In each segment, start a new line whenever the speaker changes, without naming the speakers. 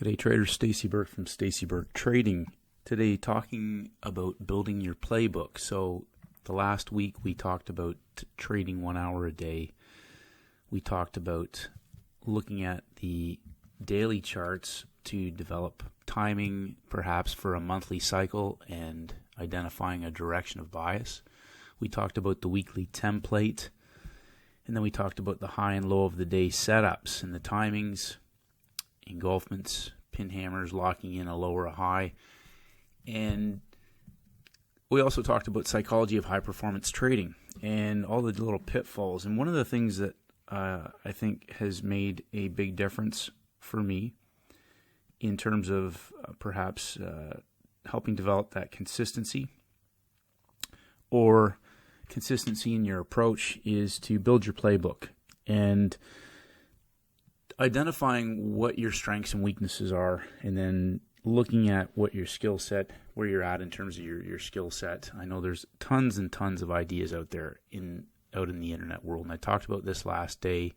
G'day traders, Stacey Burke from Stacey Burke Trading. Today talking about building your playbook. So the last week we talked about trading 1 hour a day. We talked about looking at the daily charts to develop timing perhaps for a monthly cycle and identifying a direction of bias. We talked about the weekly template, and then we talked about the high and low of the day setups and the timings, engulfments, pin hammers, locking in a low or a high. And we also talked about psychology of high performance trading and all the little pitfalls. And one of the things that I think has made a big difference for me in terms of perhaps helping develop that consistency or consistency in your approach is to build your playbook and identifying what your strengths and weaknesses are, and then looking at what your skill set, where you're at in terms of your skill set. I know there's tons and tons of ideas out there out in the internet world, and I talked about this last day.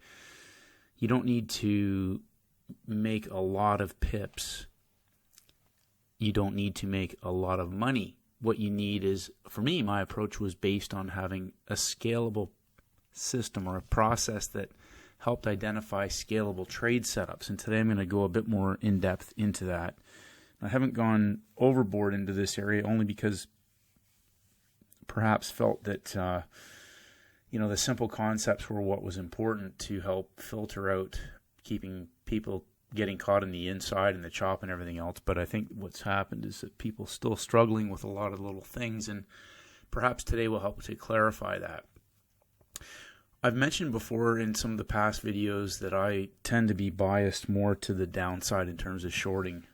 You don't need to make a lot of pips. You don't need to make a lot of money. What you need is, for me, my approach was based on having a scalable system or a process that helped identify scalable trade setups. And today I'm going to go a bit more in depth into that. I haven't gone overboard into this area only because perhaps felt that the simple concepts were what was important to help filter out keeping people getting caught in the inside and the chop and everything else. But I think what's happened is that people still struggling with a lot of little things, and perhaps today will help to clarify that. I've mentioned before in some of the past videos that I tend to be biased more to the downside in terms of shorting.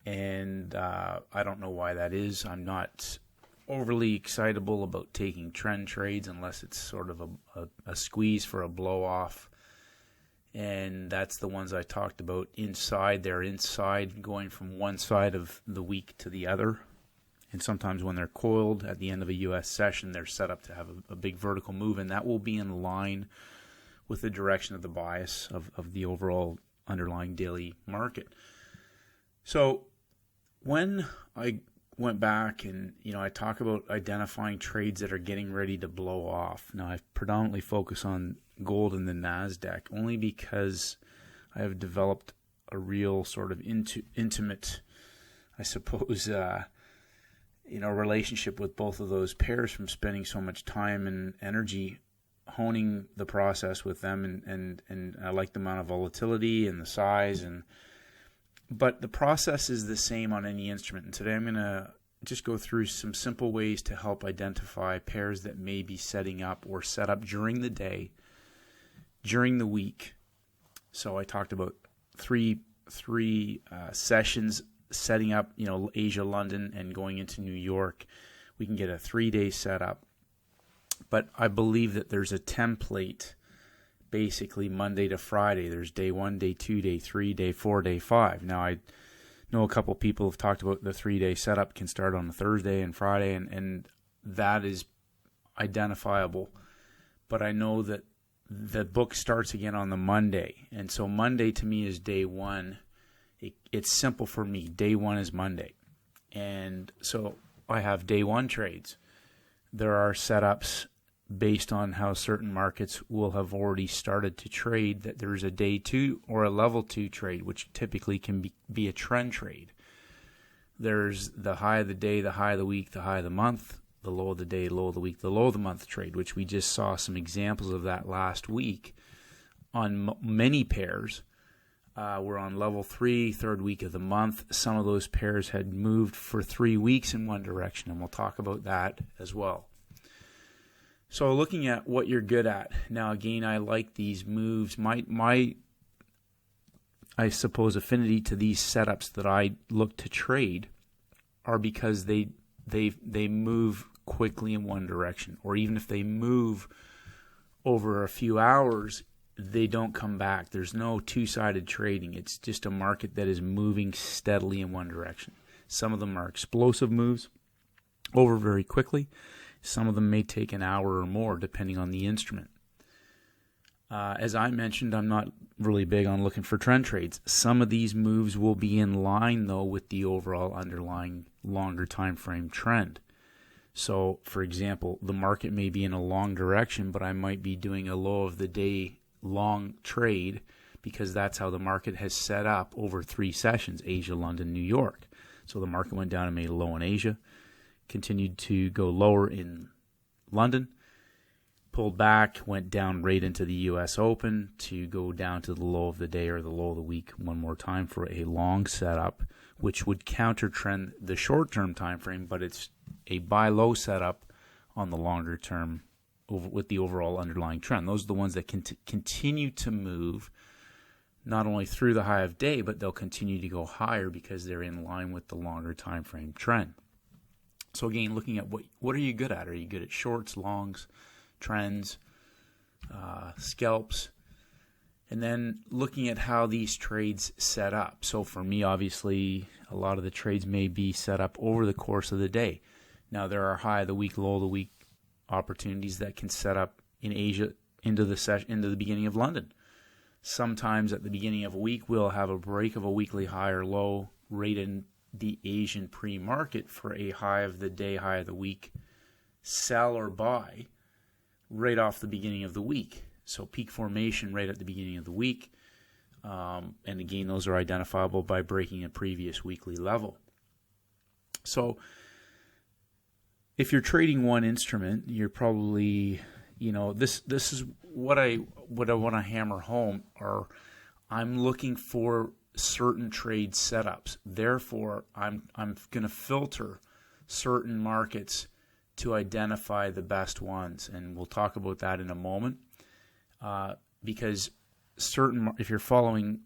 And I don't know why that is. I'm not overly excitable about taking trend trades unless it's sort of a squeeze for a blow off. And that's the ones I talked about inside. They're inside, going from one side of the week to the other. And sometimes when they're coiled at the end of a U.S. session, they're set up to have a big vertical move, and that will be in line with the direction of the bias of the overall underlying daily market. So when I went back and I talk about identifying trades that are getting ready to blow off. Now I predominantly focus on gold and the NASDAQ only because I have developed a real sort of intimate, I suppose, relationship with both of those pairs from spending so much time and energy honing the process with them, and I like the amount of volatility and the size, but the process is the same on any instrument. And today I'm going to just go through some simple ways to help identify pairs that may be setting up or set up during the day, during the week. So I talked about three sessions setting up, Asia, London, and going into New York. We can get a 3-day setup. But I believe that there's a template, basically Monday to Friday. There's day 1, day 2, day 3, day 4, day 5. Now, I know a couple people have talked about the 3-day setup can start on a Thursday and Friday, and that is identifiable. But I know that the book starts again on the Monday. And so Monday to me is day 1. It's simple for me. Day 1 is Monday. And so I have day 1 trades. There are setups based on how certain markets will have already started to trade that there's a day 2 or a level 2 trade, which typically can be a trend trade. There's the high of the day, the high of the week, the high of the month, the low of the day, low of the week, the low of the month trade, which we just saw some examples of that last week on many pairs. We're on level 3, third week of the month. Some of those pairs had moved for 3 weeks in one direction, and we'll talk about that as well. So looking at what you're good at. Now, again, I like these moves. My I suppose, affinity to these setups that I look to trade are because they move quickly in one direction. Or even if they move over a few hours, they don't come back. There's no two-sided trading. It's just a market that is moving steadily in one direction. Some of them are explosive moves over very quickly. Some of them may take an hour or more depending on the instrument. As I mentioned, I'm not really big on looking for trend trades. Some of these moves will be in line, though, with the overall underlying longer time frame trend. So, for example, the market may be in a long direction, but I might be doing a low of the day long trade because that's how the market has set up over 3 sessions, Asia, London, New York. So the market went down and made a low in Asia, continued to go lower in London, pulled back, went down right into the U.S. Open to go down to the low of the day or the low of the week one more time for a long setup, which would counter trend the short-term time frame, but it's a buy-low setup on the longer term with the overall underlying trend. Those are the ones that can continue to move not only through the high of day, but they'll continue to go higher because they're in line with the longer time frame trend. So again, looking at what are you good at? Are you good at shorts, longs, trends, scalps? And then looking at how these trades set up. So for me, obviously, a lot of the trades may be set up over the course of the day. Now, there are high of the week, low of the week opportunities that can set up in Asia into the beginning of London. Sometimes at the beginning of a week, we'll have a break of a weekly high or low right in the Asian pre-market for a high of the day, high of the week, sell or buy right off the beginning of the week. So peak formation right at the beginning of the week. And again, those are identifiable by breaking a previous weekly level. So if you're trading one instrument, you're probably, this is what I want to hammer home are I'm looking for certain trade setups. Therefore, I'm going to filter certain markets to identify the best ones. And we'll talk about that in a moment. Because if you're following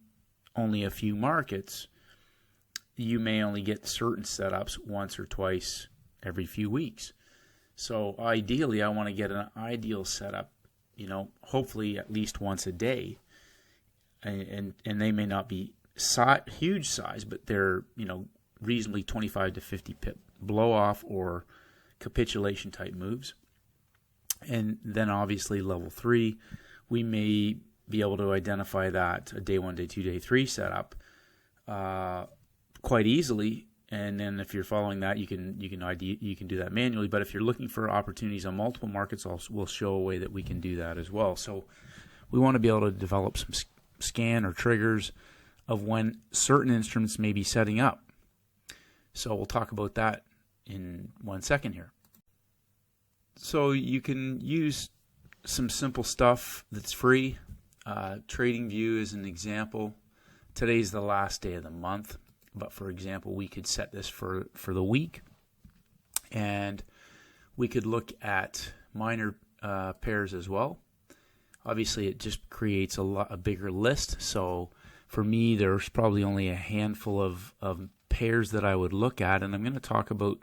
only a few markets, you may only get certain setups once or twice every few weeks. So ideally, I want to get an ideal setup, hopefully at least once a day. And they may not be huge size, but they're, reasonably 25 to 50 pip blow off or capitulation type moves. And then obviously level 3, we may be able to identify that a day 1, day 2, day 3 setup quite easily. And then if you're following that, you can do that manually. But if you're looking for opportunities on multiple markets, we'll show a way that we can do that as well. So we want to be able to develop some scan or triggers of when certain instruments may be setting up. So we'll talk about that in 1 second here. So you can use some simple stuff that's free. TradingView is an example. Today's the last day of the month, but for example, we could set this for the week, and we could look at minor pairs as well. Obviously, it just creates a bigger list. So for me, there's probably only a handful of pairs that I would look at, and I'm going to talk about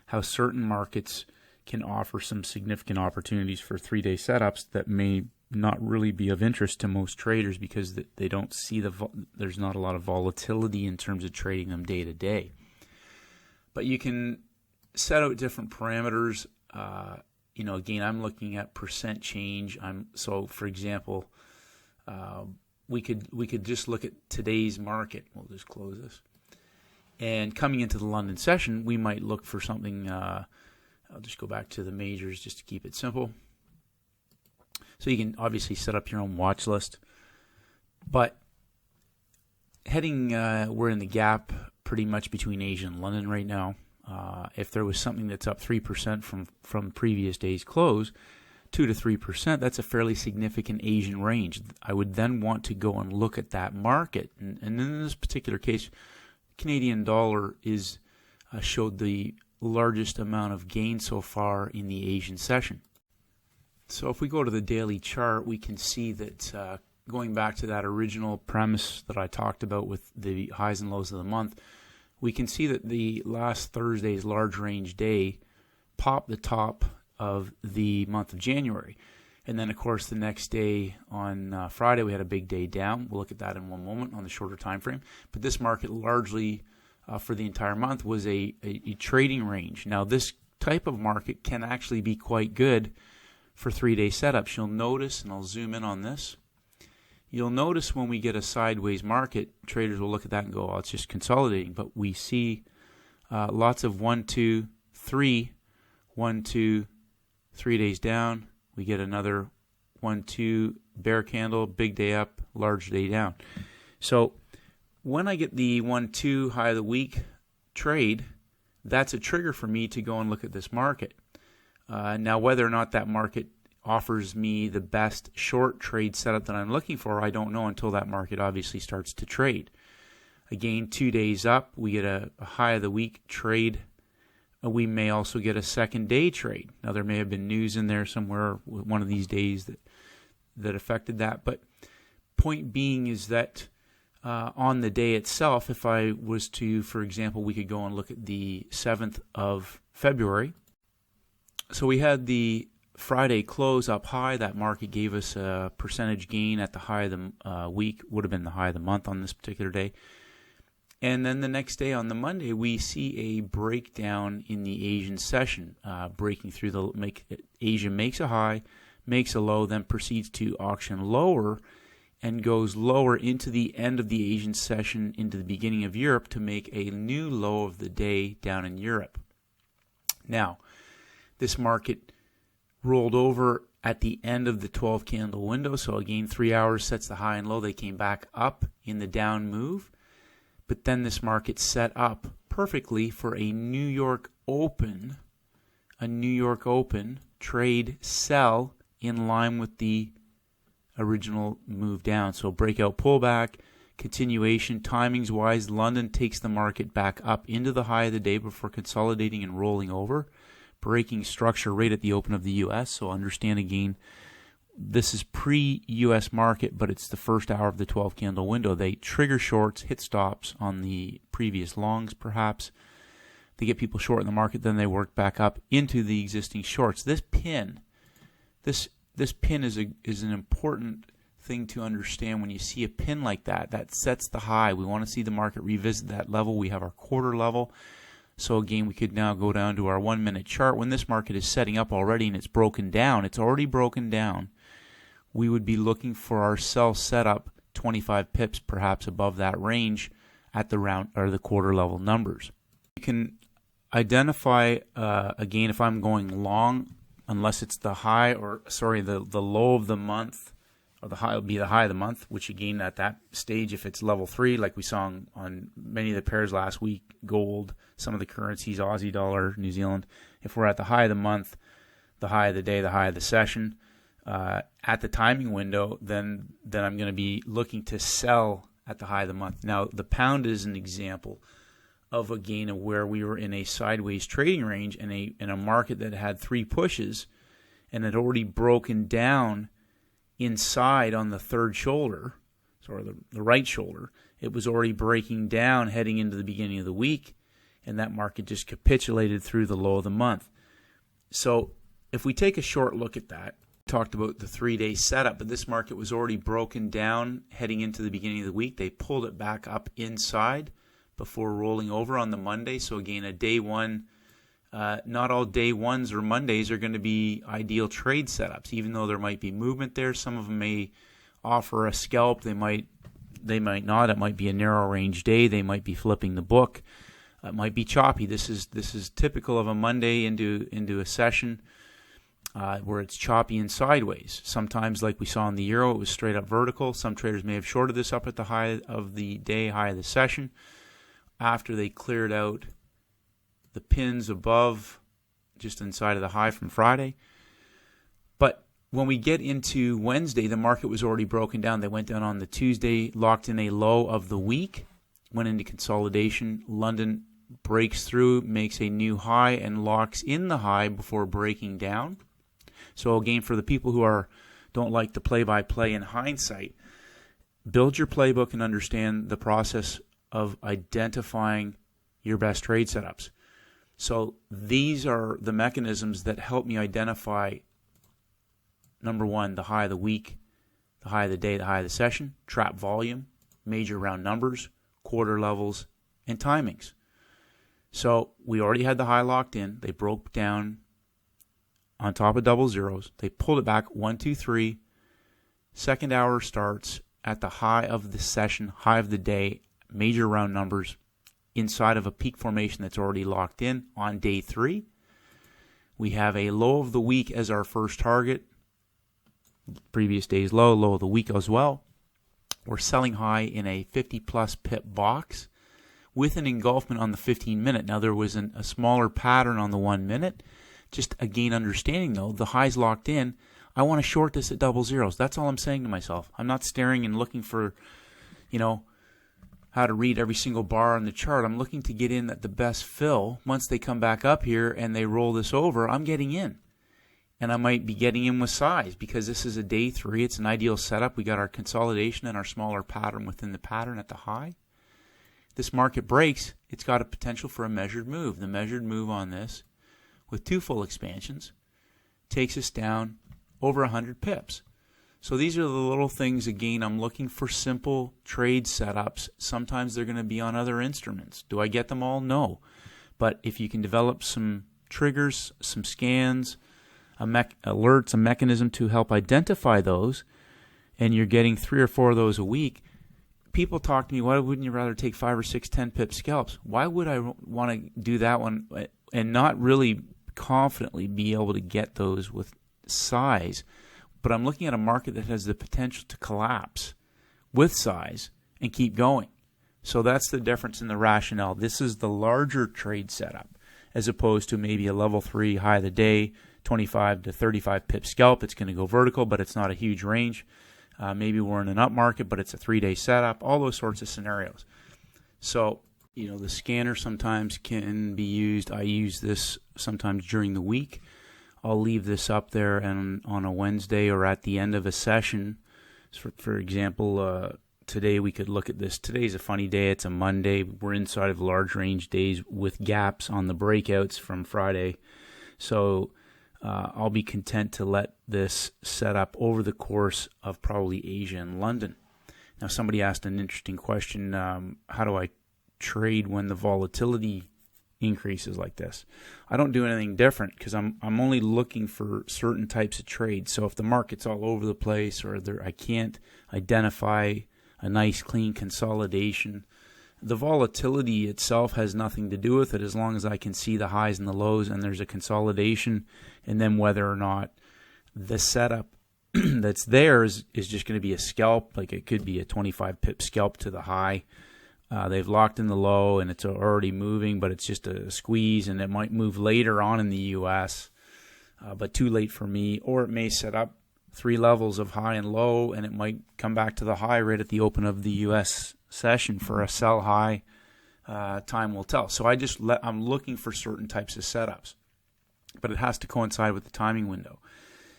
how certain markets can offer some significant opportunities for 3-day setups that may not really be of interest to most traders because they don't see there's not a lot of volatility in terms of trading them day to day. But you can set out different parameters. Again, I'm looking at percent change. So for example, we could just look at today's market. We'll just close this. And coming into the London session, we might look for something. I'll just go back to the majors just to keep it simple. So you can obviously set up your own watch list. But we're in the gap pretty much between Asia and London right now. If there was something that's up 3% from previous day's close, 2 to 3%, that's a fairly significant Asian range. I would then want to go and look at that market. And in this particular case, Canadian dollar showed the largest amount of gain so far in the Asian session. So if we go to the daily chart, we can see that going back to that original premise that I talked about with the highs and lows of the month, we can see that the last Thursday's large range day popped the top of the month of January. And then, of course, the next day on Friday, we had a big day down. We'll look at that in one moment on the shorter time frame. But this market largely for the entire month was a trading range. Now, this type of market can actually be quite good for 3-day setups. You'll notice, and I'll zoom in on this, you'll notice when we get a sideways market, traders will look at that and go, oh, it's just consolidating. But we see lots of 1, 2, 3, 1, 2, 3 days down. We get another 1, 2 bear candle, big day up, large day down. So when I get the 1, 2 high of the week trade, that's a trigger for me to go and look at this market. Now, whether or not that market offers me the best short trade setup that I'm looking for, I don't know until that market obviously starts to trade. Again, 2 days up, we get a high of the week trade. We may also get a second day trade. Now, there may have been news in there somewhere one of these days that affected that. But point being is that on the day itself, if I was to, for example, we could go and look at the 7th of February. So we had the Friday close up high. That market gave us a percentage gain at the high of the week, would have been the high of the month on this particular day. And then the next day on the Monday, we see a breakdown in the Asian session, breaking through Asia makes a high, makes a low, then proceeds to auction lower and goes lower into the end of the Asian session into the beginning of Europe to make a new low of the day down in Europe. Now, this market rolled over at the end of the 12 candle window. So again, 3 hours sets the high and low. They came back up in the down move. But then this market set up perfectly for a New York Open trade sell in line with the original move down. So breakout pullback, continuation, timings wise, London takes the market back up into the high of the day before consolidating and rolling over, breaking structure right at the open of the U.S. So understand again, this is pre-U.S. market, but it's the first hour of the 12 candle window. They trigger shorts, hit stops on the previous longs perhaps. They get people short in the market, then they work back up into the existing shorts. This pin is an important thing to understand. When you see a pin like that sets the high. We want to see the market revisit that level. We have our quarter level. So again, we could now go down to our 1 minute chart. When this market is setting up already and it's broken down, it's already broken down, we would be looking for our sell setup 25 pips perhaps above that range at the round or the quarter level numbers. You can identify again, if I'm going long, unless it's the high the low of the month, or the high will be the high of the month, which again at that stage, if it's level 3, like we saw on many of the pairs last week, gold, some of the currencies, Aussie dollar, New Zealand, if we're at the high of the month, the high of the day, the high of the session, at the timing window, then I'm going to be looking to sell at the high of the month. Now, the pound is an example of a gain of where we were in a sideways trading range in a market that had 3 pushes and had already broken down inside on the third shoulder, or the right shoulder. It was already breaking down heading into the beginning of the week, and that market just capitulated through the low of the month. So if we take a short look at that, talked about the 3-day setup, but this market was already broken down heading into the beginning of the week. They pulled it back up inside before rolling over on the Monday. So again, a day one, not all day ones or Mondays are going to be ideal trade setups. Even though there might be movement there, some of them may offer a scalp. They might not. It might be a narrow range day. They might be flipping the book. It might be choppy. This is typical of a Monday into a session where it's choppy and sideways. Sometimes, like we saw in the euro, it was straight up vertical. Some traders may have shorted this up at the high of the day, high of the session, after they cleared out the pins above, just inside of the high from Friday. But when we get into Wednesday, the market was already broken down. They went down on the Tuesday, locked in a low of the week, went into consolidation. London breaks through, makes a new high, and locks in the high before breaking down. So again, for the people who don't like the play-by-play in hindsight, build your playbook and understand the process of identifying your best trade setups. So these are the mechanisms that help me identify, number one, the high of the week, the high of the day, the high of the session, trap volume, major round numbers, quarter levels, and timings. So we already had the high locked in. They broke down on top of double zeros. They pulled it back 1, 2, 3. Second hour starts at the high of the session, high of the day, major round numbers inside of a peak formation that's already locked in on day 3. We have a low of the week as our first target. Previous day's low, low of the week as well. We're selling high in a 50-plus pip box with an engulfment on the 15-minute. Now, there was a smaller pattern on the 1 minute. Just, again, understanding, though, the high's locked in. I want to short this at double zeros. That's all I'm saying to myself. I'm not staring and looking for, how to read every single bar on the chart. I'm looking to get in at the best fill. Once they come back up here and they roll this over, I'm getting in. And I might be getting in with size because this is a day 3. It's an ideal setup. We got our consolidation and our smaller pattern within the pattern at the high. This market breaks, it's got a potential for a measured move. The measured move on this, with 2 full expansions, takes us down over 100 pips. So these are the little things, again, I'm looking for simple trade setups. Sometimes they're going to be on other instruments. Do I get them all? No. But if you can develop some triggers, some scans, alerts, a mechanism to help identify those, and you're getting 3 or 4 of those a week, people talk to me, why wouldn't you rather take 5 or 6, 10 pip scalps? Why would I want to do that one and not really confidently be able to get those with size? But I'm looking at a market that has the potential to collapse with size and keep going. So that's the difference in the rationale. This is the larger trade setup as opposed to maybe a level 3 high of the day, 25 to 35 pip scalp. It's going to go vertical, but it's not a huge range. Maybe we're in an up market, but it's a 3-day setup, all those sorts of scenarios. So, the scanner sometimes can be used. I use this sometimes during the week. I'll leave this up there and on a Wednesday or at the end of a session. For example, today we could look at this. Today's a funny day. It's a Monday. We're inside of large range days with gaps on the breakouts from Friday. So I'll be content to let this set up over the course of probably Asia and London. Now, somebody asked an interesting question. How do I trade when the volatility increases like this? I don't do anything different because I'm only looking for certain types of trades. So if the market's all over the place or I can't identify a nice clean consolidation, the volatility itself has nothing to do with it as long as I can see the highs and the lows and there's a consolidation, and then whether or not the setup that's there is just going to be a scalp. Like it could be a 25 pip scalp to the high. They've locked in the low and it's already moving, but it's just a squeeze, and it might move later on in the U.S., but too late for me. Or it may set up 3 levels of high and low, and it might come back to the high right at the open of the U.S. session for a sell high. Time will tell. So I'm looking for certain types of setups, but it has to coincide with the timing window.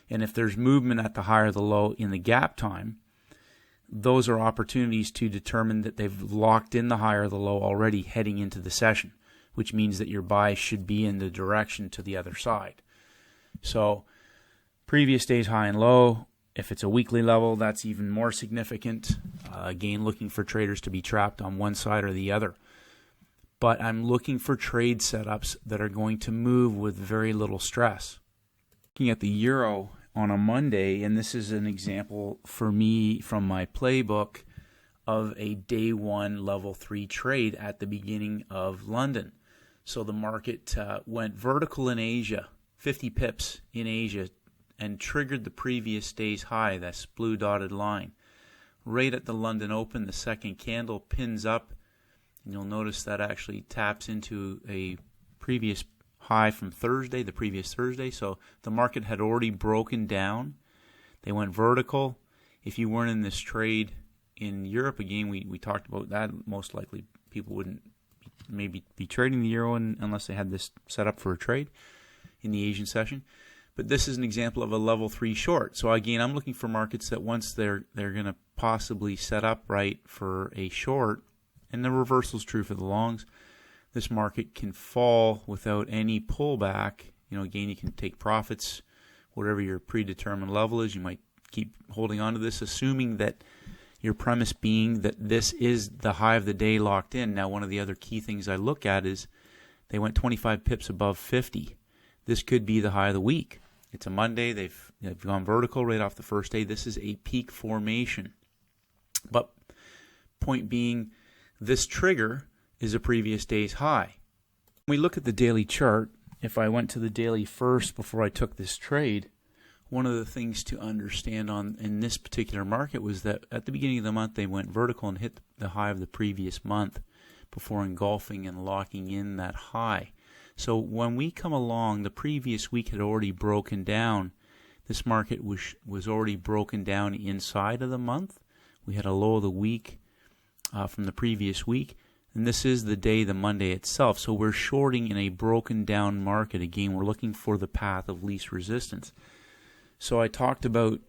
And if there's movement at the high or the low in the gap time, those are opportunities to determine that they've locked in the high or the low already heading into the session, which means that your buy should be in the direction to the other side. So previous day's high and low, if it's a weekly level, that's even more significant. Again, looking for traders to be trapped on one side or the other. But I'm looking for trade setups that are going to move with very little stress. Looking at the euro on a Monday, and this is an example for me from my playbook of a day 1 level 3 trade at the beginning of London. So the market went vertical in Asia, 50 pips in Asia, and triggered the previous day's high, that's blue dotted line. Right at the London Open, the second candle pins up, and you'll notice that actually taps into a previous high from Thursday, the previous Thursday. So the market had already broken down. They went vertical. If you weren't in this trade in Europe, again, we talked about that. Most likely people wouldn't maybe be trading the euro unless they had this set up for a trade in the Asian session. But this is an example of a level 3 short. So again, I'm looking for markets that once they're going to possibly set up right for a short, and the reversal is true for the longs, this market can fall without any pullback. Again, you can take profits, whatever your predetermined level is. You might keep holding on to this, assuming that your premise being that this is the high of the day locked in. Now, one of the other key things I look at is they went 25 pips above 50. This could be the high of the week. It's a Monday. They've gone vertical right off the first day. This is a peak formation. But point being, this trigger is a previous day's high. When we look at the daily chart, if I went to the daily first before I took this trade, one of the things to understand in this particular market was that at the beginning of the month they went vertical and hit the high of the previous month before engulfing and locking in that high. So when we come along, the previous week had already broken down. This market was already broken down inside of the month. We had a low of the week from the previous week, and this is the day, the Monday itself. So we're shorting in a broken down market. Again, we're looking for the path of least resistance. So I talked about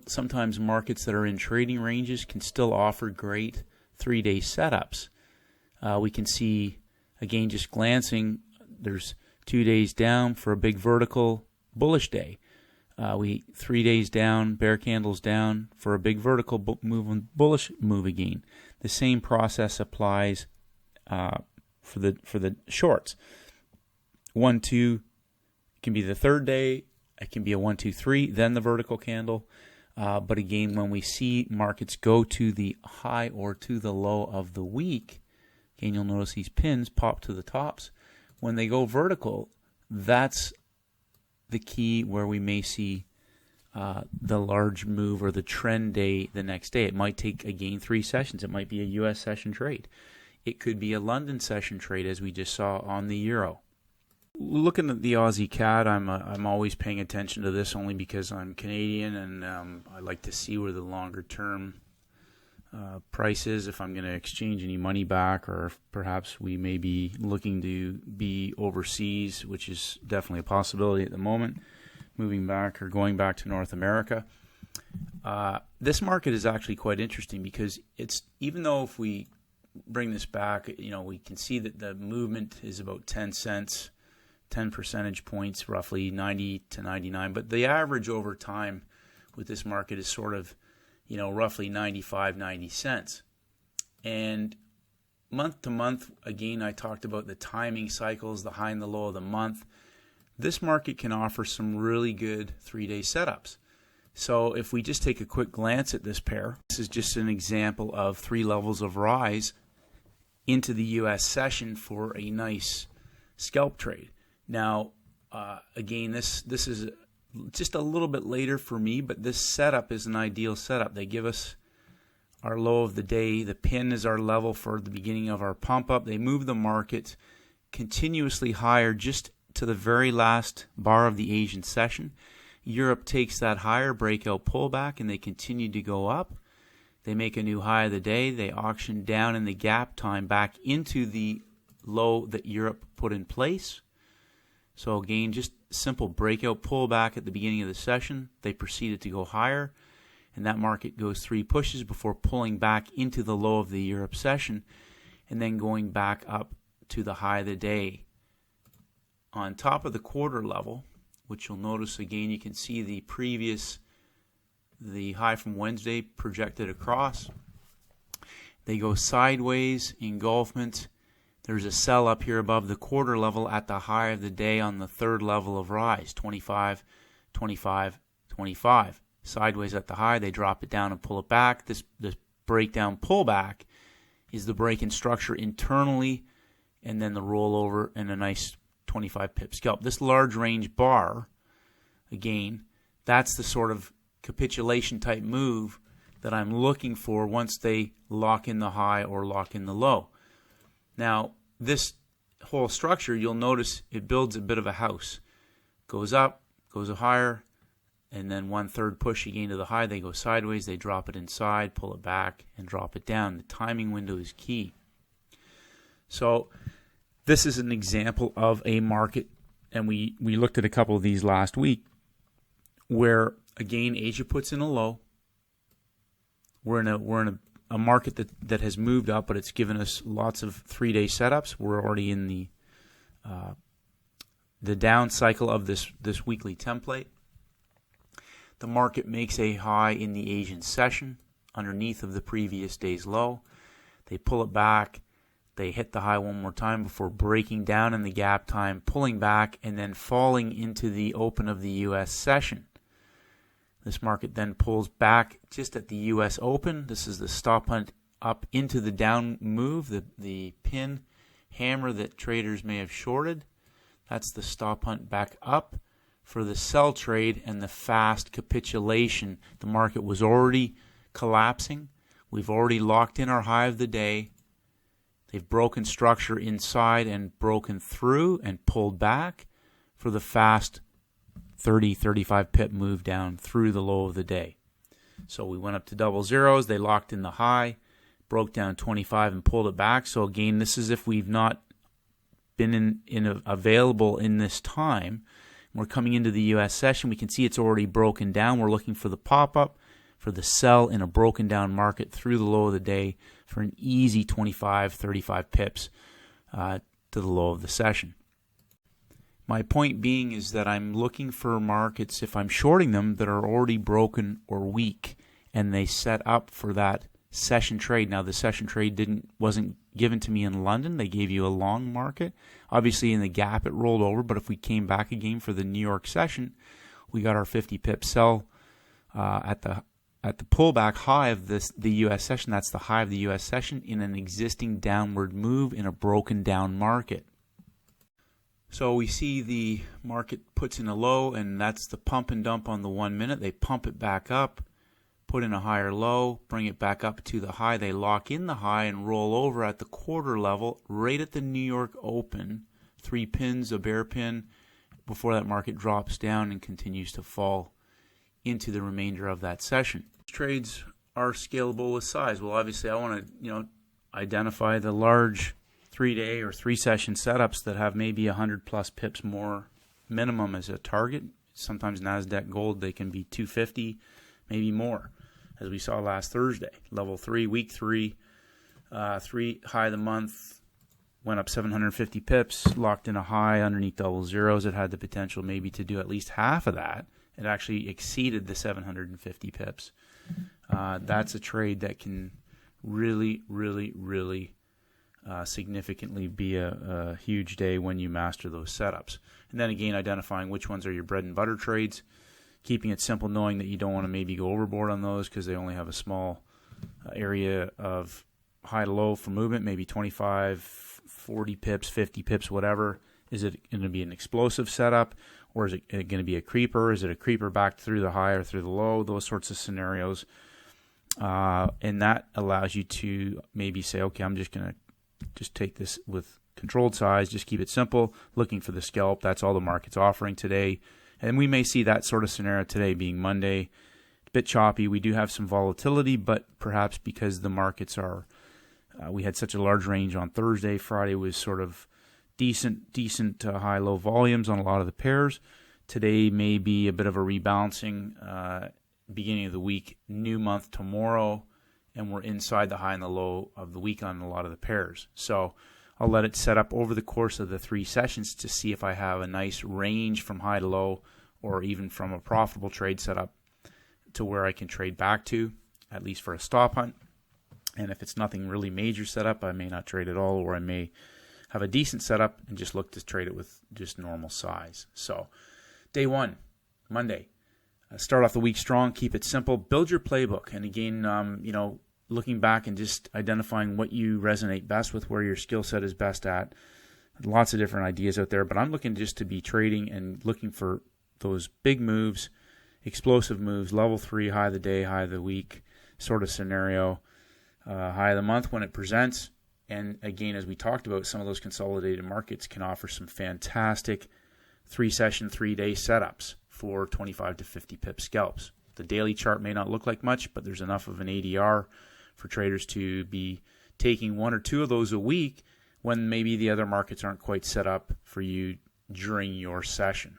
sometimes markets that are in trading ranges can still offer great 3-day setups. We can see, again, just glancing, there's 2 days down for a big vertical bullish day. 3 days down, bear candles down for a big vertical bullish move again. The same process applies for the shorts. 1, 2 can be the third day. It can be a 1, 2, 3, then the vertical candle. But again, when we see markets go to the high or to the low of the week, again, you'll notice these pins pop to the tops. When they go vertical, that's the key where we may see the large move or the trend day the next day. It might take, again, 3 sessions. It might be a U.S. session trade. It could be a London session trade, as we just saw on the euro. Looking at the Aussie CAD, I'm always paying attention to this only because I'm Canadian, and I like to see where the longer term price is, if I'm going to exchange any money back, or if perhaps we may be looking to be overseas, which is definitely a possibility at the moment, moving back or going back to North America. This market is actually quite interesting because it's, even though if we bring this back, we can see that the movement is about 10 cents. 10 percentage points, roughly 90 to 99. But the average over time with this market is sort of, roughly 95, 90 cents. And month to month, again, I talked about the timing cycles, the high and the low of the month. This market can offer some really good 3-day setups. So if we just take a quick glance at this pair, this is just an example of 3 levels of rise into the U.S. session for a nice scalp trade. Now, again, this is just a little bit later for me, but this setup is an ideal setup. They give us our low of the day. The pin is our level for the beginning of our pump up. They move the market continuously higher just to the very last bar of the Asian session. Europe takes that higher breakout pullback, and they continue to go up. They make a new high of the day. They auction down in the gap time back into the low that Europe put in place. So again, just simple breakout pullback at the beginning of the session. They proceeded to go higher, and that market goes 3 pushes before pulling back into the low of the Europe session and then going back up to the high of the day. On top of the quarter level, which you'll notice again, you can see the high from Wednesday projected across. They go sideways, engulfment. There's a sell up here above the quarter level at the high of the day on the third level of rise, 25, 25, 25. Sideways at the high, they drop it down and pull it back. This breakdown pullback is the break in structure internally, and then the rollover and a nice 25 pip scalp. This large range bar, again, that's the sort of capitulation type move that I'm looking for once they lock in the high or lock in the low. Now, this whole structure, you'll notice it builds a bit of a house. Goes up, goes higher, and then 1/3 push again to the high. They go sideways, they drop it inside, pull it back, and drop it down. The timing window is key. So this is an example of a market, and we looked at a couple of these last week, where, again, Asia puts in a low. We're in a market that has moved up, but it's given us lots of 3-day setups. We're already in the down cycle of this weekly template. The market makes a high in the Asian session underneath of the previous day's low. They pull it back. They hit the high one more time before breaking down in the gap time, pulling back, and then falling into the open of the U.S. session. This market then pulls back just at the U.S. Open. This is the stop hunt up into the down move, the pin hammer that traders may have shorted. That's the stop hunt back up for the sell trade and the fast capitulation. The market was already collapsing. We've already locked in our high of the day. They've broken structure inside and broken through and pulled back for the fast 30, 35 pip move down through the low of the day. So we went up to double zeros. They locked in the high, broke down 25 and pulled it back. So again, this is if we've not been available in this time. We're coming into the U.S. session. We can see it's already broken down. We're looking for the pop-up, for the sell in a broken down market through the low of the day for an easy 25, 35 pips to the low of the session. My point being is that I'm looking for markets, if I'm shorting them, that are already broken or weak, and they set up for that session trade. Now, the session trade wasn't given to me in London. They gave you a long market. Obviously, in the gap, it rolled over, but if we came back again for the New York session, we got our 50 pip sell at the pullback high of the U.S. session. That's the high of the U.S. session in an existing downward move in a broken down market. So we see the market puts in a low, and that's the pump and dump on the 1 minute. They pump it back up, put in a higher low, bring it back up to the high. They lock in the high and roll over at the quarter level right at the New York Open. 3 pins, a bear pin, before that market drops down and continues to fall into the remainder of that session. Trades are scalable with size. Well, obviously, I want to identify the large 3-day or 3-session setups that have maybe 100 plus pips more minimum as a target. Sometimes NASDAQ Gold, they can be 250, maybe more, as we saw last Thursday. Level 3, week 3, 3 high of the month, went up 750 pips, locked in a high underneath double zeros. It had the potential maybe to do at least half of that. It actually exceeded the 750 pips. That's a trade that can really, really, really significantly be a huge day when you master those setups. And then again, identifying which ones are your bread and butter trades, keeping it simple, knowing that you don't want to maybe go overboard on those because they only have a small area of high to low for movement, maybe 25, 40 pips, 50 pips, whatever. Is it going to be an explosive setup, or is it going to be a creeper? Is it a creeper back through the high or through the low? Those sorts of scenarios. And that allows you to maybe say, okay, I'm just going to take this with controlled size, just keep it simple, looking for the scalp. That's all the market's offering today. And we may see that sort of scenario today being Monday. A bit choppy. We do have some volatility, but perhaps because the markets are, we had such a large range on Thursday. Friday was sort of decent high-low volumes on a lot of the pairs. Today may be a bit of a rebalancing, beginning of the week, new month tomorrow, and we're inside the high and the low of the week on a lot of the pairs. So I'll let it set up over the course of the 3 sessions to see if I have a nice range from high to low, or even from a profitable trade setup to where I can trade back to, at least for a stop hunt. And if it's nothing really major setup, I may not trade at all, or I may have a decent setup and just look to trade it with just normal size. So day 1, Monday. Start off the week strong, keep it simple, build your playbook. And again, looking back and just identifying what you resonate best with, where your skill set is best at. Lots of different ideas out there, but I'm looking just to be trading and looking for those big moves, explosive moves, level 3, high of the day, high of the week sort of scenario, high of the month when it presents. And again, as we talked about, some of those consolidated markets can offer some fantastic 3-session, 3-day setups for 25 to 50 pip scalps. The daily chart may not look like much, but there's enough of an ADR for traders to be taking 1 or 2 of those a week when maybe the other markets aren't quite set up for you during your session.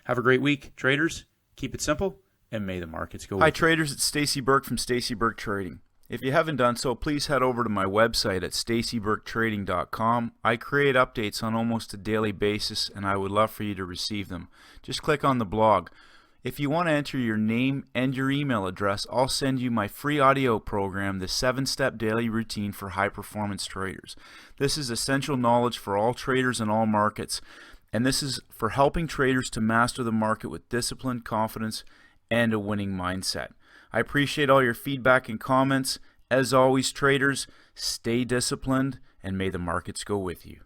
Have a great week, traders. Keep it simple, and may the markets go.
Hi, traders. It's Stacey Burke from Stacey Burke Trading. If you haven't done so, please head over to my website at staceyburketrading.com. I create updates on almost a daily basis, and I would love for you to receive them. Just click on the blog. If you want to enter your name and your email address, I'll send you my free audio program, The 7-Step Daily Routine for High Performance Traders. This is essential knowledge for all traders in all markets, and this is for helping traders to master the market with discipline, confidence, and a winning mindset. I appreciate all your feedback and comments. As always, traders, stay disciplined, and may the markets go with you.